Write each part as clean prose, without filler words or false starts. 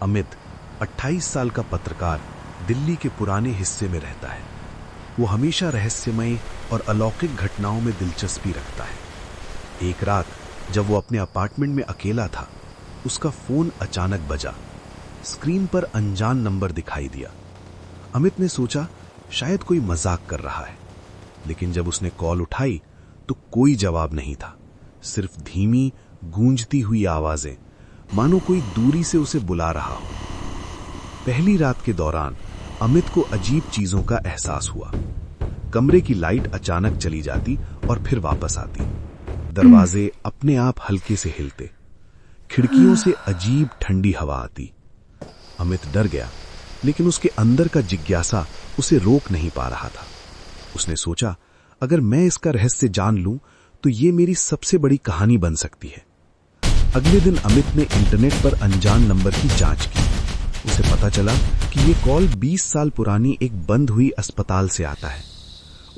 अमित 28 साल का पत्रकार दिल्ली के पुराने हिस्से में रहता है। वो हमेशा रहस्यमय और अलौकिक घटनाओं में दिलचस्पी रखता है। एक रात जब वो अपने अपार्टमेंट में अकेला था, उसका फोन अचानक बजा। स्क्रीन पर अनजान नंबर दिखाई दिया। अमित ने सोचा शायद कोई मजाक कर रहा है, लेकिन जब उसने कॉल उठाई तो कोई जवाब नहीं था। सिर्फ धीमी गूंजती हुई आवाजें, मानो कोई दूरी से उसे बुला रहा हो। पहली रात के दौरान अमित को अजीब चीजों का एहसास हुआ। कमरे की लाइट अचानक चली जाती और फिर वापस आती। दरवाजे अपने आप हल्के से हिलते। खिड़कियों से अजीब ठंडी हवा आती। अमित डर गया, लेकिन उसके अंदर का जिज्ञासा उसे रोक नहीं पा रहा था। उसने सोचा, अगर मैं इसका रहस्य जान लूं तो ये मेरी सबसे बड़ी कहानी बन सकती है। अगले दिन अमित ने इंटरनेट पर अनजान नंबर की जांच की। उसे पता चला कि ये कॉल 20 साल पुरानी एक बंद हुई अस्पताल से आता है।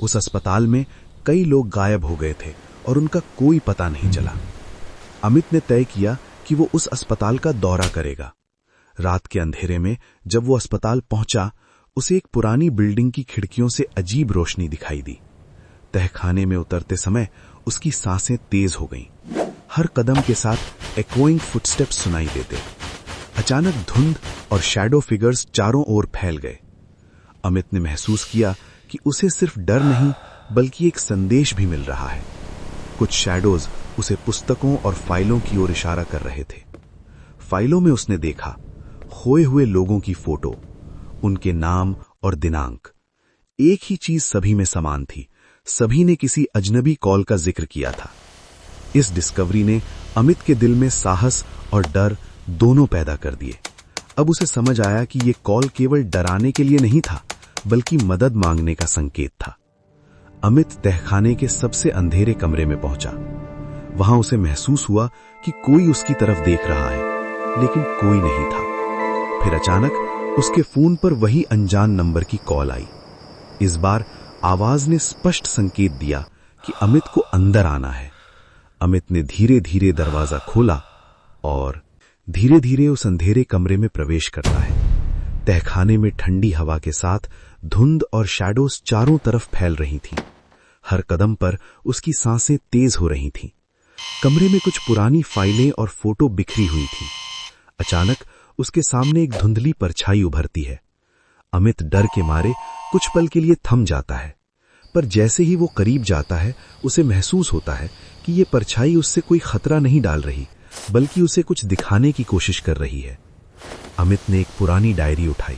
उस अस्पताल में कई लोग गायब हो गए थे और उनका कोई पता नहीं चला। अमित ने तय किया कि वो उस अस्पताल का दौरा करेगा। रात के अंधेरे में जब वो अस्पताल पहुंचा, उसे एक पुरानी बिल्डिंग की खिड़कियों से अजीब रोशनी दिखाई दी। तहखाने में उतरते समय उसकी सांसें तेज हो गईं। हर कदम के साथ एकोइंग फुटस्टेप्स सुनाई देते। अचानक धुंध और शैडो फिगर्स चारों ओर फैल गए। अमित ने महसूस किया कि उसे सिर्फ डर नहीं, बल्कि एक संदेश भी मिल रहा है। कुछ शैडोज उसे पुस्तकों और फाइलों की ओर इशारा कर रहे थे। फाइलों में उसने देखा खोए हुए लोगों की फोटो, उनके नाम और दिनांक। एक ही चीज सभी में समान थी, सभी ने किसी अजनबी कॉल का जिक्र किया था। इस डिस्कवरी ने अमित के दिल में साहस और डर दोनों पैदा कर दिए। अब उसे समझ आया कि यह कॉल केवल डराने के लिए नहीं था, बल्कि मदद मांगने का संकेत था। अमित तहखाने के सबसे अंधेरे कमरे में पहुंचा। वहां उसे महसूस हुआ कि कोई उसकी तरफ देख रहा है, लेकिन कोई नहीं था। फिर अचानक उसके फोन पर वही अनजान नंबर की कॉल आई। इस बार आवाज ने स्पष्ट संकेत दिया कि अमित को अंदर आना है। अमित ने धीरे धीरे दरवाजा खोला और धीरे धीरे उस अंधेरे कमरे में प्रवेश करता है। तहखाने में ठंडी हवा के साथ धुंध और शैडोज चारों तरफ फैल रही थीं। हर कदम पर उसकी सांसें तेज हो रही थीं। कमरे में कुछ पुरानी फाइलें और फोटो बिखरी हुई थीं। अचानक उसके सामने एक धुंधली परछाई उभरती है। अमित डर के मारे कुछ पल के लिए थम जाता है, पर जैसे ही वो करीब जाता है, उसे महसूस होता है कि ये परछाई उससे कोई खतरा नहीं डाल रही, बल्कि उसे कुछ दिखाने की कोशिश कर रही है। अमित ने एक पुरानी डायरी उठाई।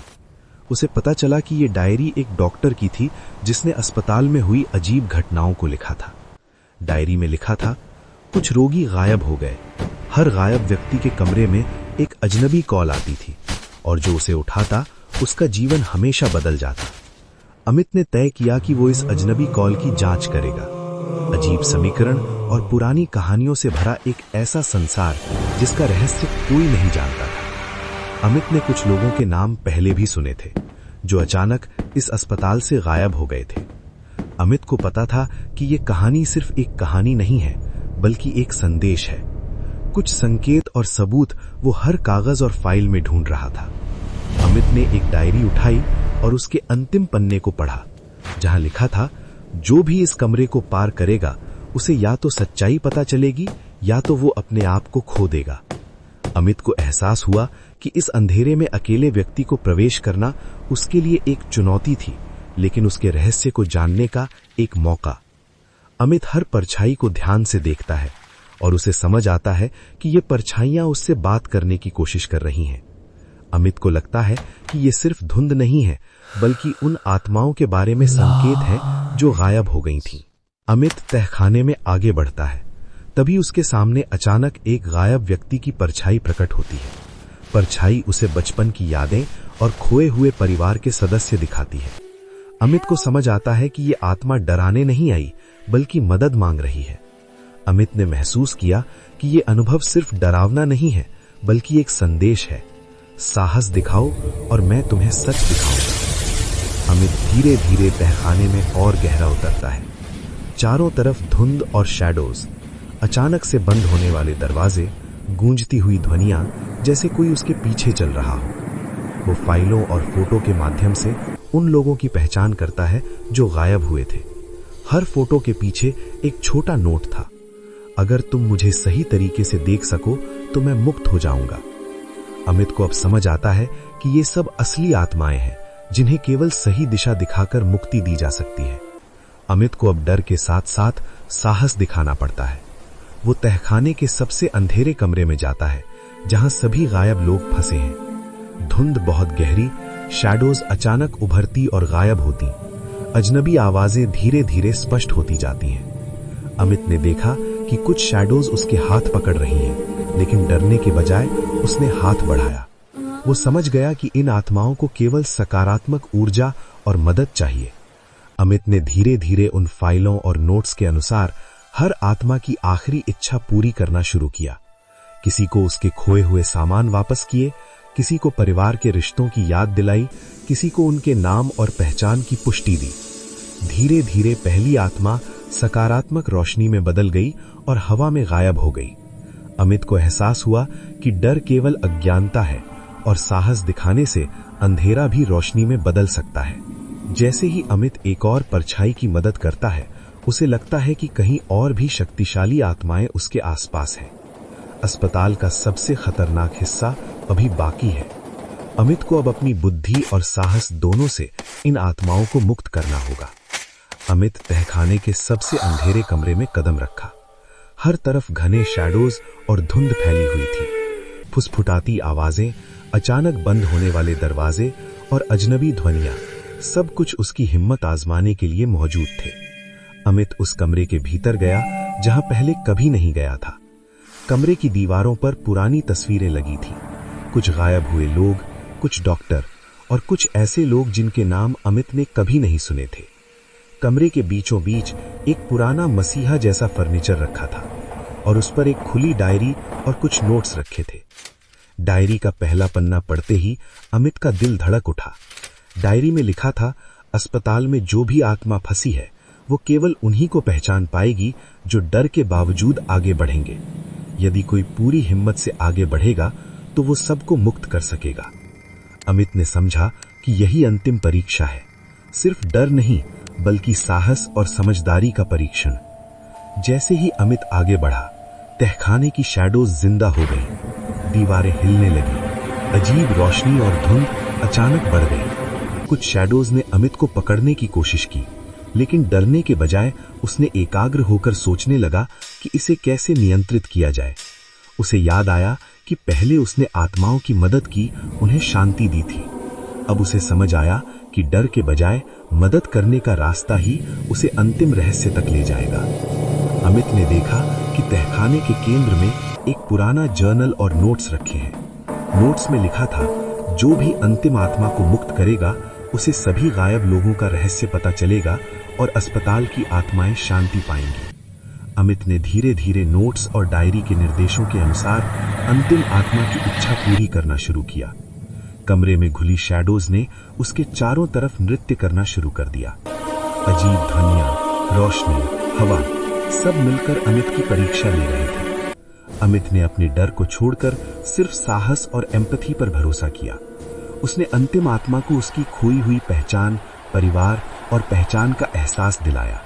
उसे पता चला कि ये डायरी एक डॉक्टर की थी जिसने अस्पताल में हुई अजीब घटनाओं को लिखा था। डायरी में लिखा था, कुछ रोगी गायब हो गए। हर गायब व्यक्ति के कमरे में एक अजनबी कॉल आती थी और जो उसे उठाता उसका जीवन हमेशा बदल जाता। अमित ने तय किया कि वो इस अजनबी कॉल की जांच करेगा। अजीब समीकरण और पुरानी कहानियों से भरा एक ऐसा संसार जिसका रहस्य कोई नहीं जानता था। अमित ने कुछ लोगों के नाम पहले भी सुने थे जो अचानक इस अस्पताल से गायब हो गए थे। अमित को पता था कि ये कहानी सिर्फ एक कहानी नहीं है, बल्कि एक संदेश है। कुछ संकेत और सबूत वो हर कागज और फाइल में ढूंढ रहा था। अमित ने एक डायरी उठाई और उसके अंतिम पन्ने को पढ़ा, जहां लिखा था, जो भी इस कमरे को पार करेगा उसे या तो सच्चाई पता चलेगी या तो वो अपने आप को खो देगा। अमित को एहसास हुआ कि इस अंधेरे में अकेले व्यक्ति को प्रवेश करना उसके लिए एक चुनौती थी, लेकिन उसके रहस्य को जानने का एक मौका। अमित हर परछाई को ध्यान से देखता है और उसे समझ आता है कि ये परछाइयां उससे बात करने की कोशिश कर रही हैं। अमित को लगता है कि ये सिर्फ धुंध नहीं है, बल्कि उन आत्माओं के बारे में संकेत हैं जो गायब हो गई थीं। अमित तहखाने में आगे बढ़ता है। तभी उसके सामने अचानक एक गायब व्यक्ति की परछाई प्रकट होती है। परछाई उसे बचपन की यादें और खोए हुए परिवार के सदस्य दिखाती है। अमित को समझ आता है कि ये आत्मा डराने नहीं आई, बल्कि मदद मांग रही है। अमित ने महसूस किया कि ये अनुभव सिर्फ डरावना नहीं है, बल्कि एक संदेश है, साहस दिखाओ और मैं तुम्हें सच दिखाऊंगा। अमित धीरे धीरे तहखाने में और गहरा उतरता है। चारों तरफ धुंध और शैडोज। अचानक से बंद होने वाले दरवाजे, गूंजती हुई ध्वनियां, जैसे कोई उसके पीछे चल रहा हो। वो फाइलों और फोटो के माध्यम से उन लोगों की पहचान करता है जो गायब हुए थे। हर फोटो के पीछे एक छोटा नोट था, अगर तुम मुझे सही तरीके से देख सको तो मैं मुक्त हो जाऊंगा। अमित को अब समझ आता है कि ये सब असली आत्माएं हैं जिन्हें केवल सही दिशा दिखाकर मुक्ति दी जा सकती है। अमित को अब डर के साथ साथ साहस दिखाना पड़ता है। वो तहखाने के सबसे अंधेरे कमरे में जाता है जहां सभी गायब लोग फंसे हैं। धुंध बहुत गहरी, शैडोज अचानक उभरती और गायब होती, अजनबी आवाजें धीरे धीरे स्पष्ट होती जाती हैं। अमित ने देखा कि कुछ शैडोज उसके हाथ पकड़ रही हैं, लेकिन डरने के बजाय उसने हाथ बढ़ाया। वो समझ गया कि इन आत्माओं को केवल सकारात्मक ऊर्जा और मदद चाहिए। अमित ने धीरे धीरे उन फाइलों और नोट्स के अनुसार हर आत्मा की आखिरी इच्छा पूरी करना शुरू किया। किसी को उसके खोए हुए सामान वापस किए, किसी को परिवार के रिश्तों की याद दिलाई, किसी को उनके नाम और पहचान की पुष्टि दी। धीरे धीरे पहली आत्मा सकारात्मक रोशनी में बदल गई और हवा में गायब हो गई। अमित को एहसास हुआ कि डर केवल अज्ञानता है और साहस दिखाने से अंधेरा भी रोशनी में बदल सकता है। जैसे ही अमित एक और परछाई की मदद करता है, उसे लगता है कि कहीं और भी शक्तिशाली आत्माएं उसके आसपास हैं। अस्पताल का सबसे खतरनाक हिस्सा अभी बाकी है। अमित को अब अपनी बुद्धि और साहस दोनों से इन आत्माओं को मुक्त करना होगा। अमित तहखाने के सबसे अंधेरे कमरे में कदम रखा। हर तरफ घने शैडोज और धुंध फैली हुई थी। फुसफुटाती आवाजें, अचानक बंद होने वाले दरवाजे और अजनबी ध्वनियां, सब कुछ उसकी हिम्मत आजमाने के लिए मौजूद थे। अमित उस कमरे के भीतर गया जहां पहले कभी नहीं गया था। कमरे की दीवारों पर पुरानी तस्वीरें लगी थी, कुछ गायब हुए लोग, कुछ डॉक्टर और कुछ ऐसे लोग जिनके नाम अमित ने कभी नहीं सुने थे। कमरे के बीचों बीच एक पुराना मसीहा जैसा फर्नीचर रखा था और उस पर एक खुली डायरी और कुछ नोट्स रखे थे। डायरी का पहला पन्ना पढ़ते ही अमित का दिल धड़क उठा। डायरी में लिखा था, अस्पताल में जो भी आत्मा फंसी है वो केवल उन्हीं को पहचान पाएगी जो डर के बावजूद आगे बढ़ेंगे। यदि कोई पूरी हिम्मत से आगे बढ़ेगा तो वो सबको मुक्त कर सकेगा। अमित ने समझा कि यही अंतिम परीक्षा है, सिर्फ डर नहीं बल्कि साहस और समझदारी का परीक्षण। जैसे ही अमित आगे बढ़ा, तहखाने की शैडोज जिंदा हो गई, दीवारें हिलने लगी, अजीब रोशनी और धुंध अचानक बढ़ गई। कुछ शैडोज ने अमित को पकड़ने की कोशिश की, लेकिन डरने के बजाय उसने एकाग्र होकर सोचने लगा कि इसे कैसे नियंत्रित किया जाए। उसे याद आया कि पहले उसने आत्माओं की मदद की, उन्हें शांति दी थी। अब उसे समझ आया कि डर के बजाय मदद करने का रास्ता ही उसे अंतिम रहस्य तक ले जाएगा। अमित ने देखा कि तहखाने के केंद्र में एक पुराना जर्नल और नोट्स रखे हैं। नोट्स में लिखा था, जो भी अंतिम आत्मा को मुक्त करेगा उसे सभी गायब लोगों का रहस्य पता चलेगा और अस्पताल की आत्माएं शांति पाएंगी। अमित ने धीरे धीरे नोट्स और डायरी के निर्देशों के अनुसार अंतिम आत्मा की इच्छा पूरी करना शुरू किया। कमरे में घुली शैडोज ने उसके चारों तरफ नृत्य करना शुरू कर दिया। अजीब ध्वनियां, रोशनी, हवा, सब मिलकर अमित की परीक्षा ले रहे थे। अमित ने अपने डर को छोड़कर सिर्फ साहस और एम्पैथी पर भरोसा किया। उसने अंतिम आत्मा को उसकी खोई हुई पहचान, परिवार और पहचान का एहसास दिलाया।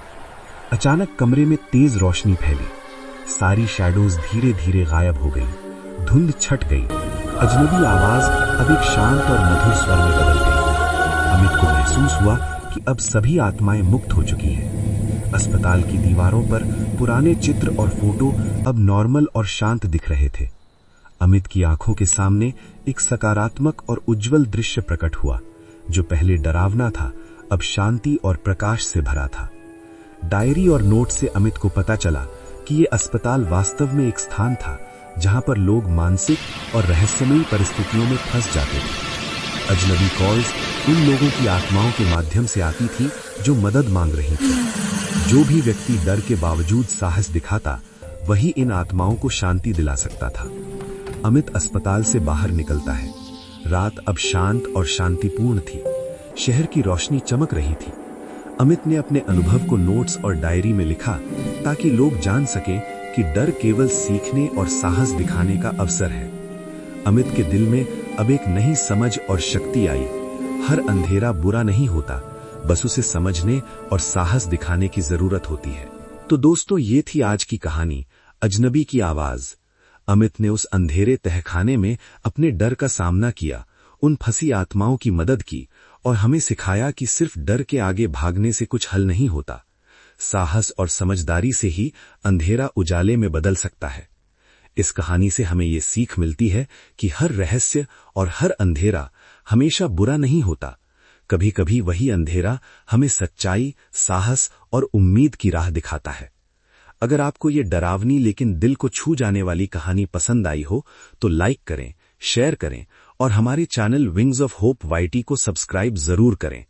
अचानक कमरे में तेज रोशनी फैली, सारी शैडोज धीरे धीरे गायब हो गई, धुंध छट गई, अजनबी आवाज अब एक शांत और मधुर स्वर में बदल गई। अमित को महसूस हुआ कि अब सभी आत्माएं मुक्त हो चुकी हैं। अस्पताल की दीवारों पर पुराने चित्र और फोटो अब नॉर्मल और शांत दिख रहे थे। अमित की आंखों के सामने एक सकारात्मक और उज्जवल दृश्य प्रकट हुआ। जो पहले डरावना था, अब शांति और प्रकाश से भरा था। डायरी और नोट से अमित को पता चला कि ये अस्पताल वास्तव में एक स्थान था जहां पर लोग मानसिक और रहस्यमयी परिस्थितियों में फंस जाते थे। अजनबी कॉल्स उन लोगों की आत्माओं के माध्यम से आती थी जो मदद मांग रही थी। जो भी व्यक्ति डर के बावजूद साहस दिखाता, वही इन आत्माओं को शांति दिला सकता था। अमित अस्पताल से बाहर निकलता है। रात अब शांत और शांतिपूर्ण थी। शहर की रोशनी चमक रही थी। अमित ने अपने अनुभव को नोट्स और डायरी में लिखा ताकि लोग जान सकें कि डर केवल सीखने और साहस दिखाने का अवसर है। अमित के दिल में अब एक नई समझ और शक्ति आई। हर अंधेरा बुरा नहीं होता, बस उसे समझने और साहस दिखाने की जरूरत होती है। तो दोस्तों, ये थी आज की कहानी, अजनबी की आवाज। अमित ने उस अंधेरे तहखाने में अपने डर का सामना किया, उन फंसी आत्माओं की मदद की और हमें सिखाया कि सिर्फ डर के आगे भागने से कुछ हल नहीं होता। साहस और समझदारी से ही अंधेरा उजाले में बदल सकता है। इस कहानी से हमें ये सीख मिलती है कि हर रहस्य और हर अंधेरा हमेशा बुरा नहीं होता। कभी कभी वही अंधेरा हमें सच्चाई, साहस और उम्मीद की राह दिखाता है। अगर आपको ये डरावनी लेकिन दिल को छू जाने वाली कहानी पसंद आई हो तो लाइक करें, शेयर करें और हमारे channel wings of hope YT को सब्सक्राइब जरूर करें।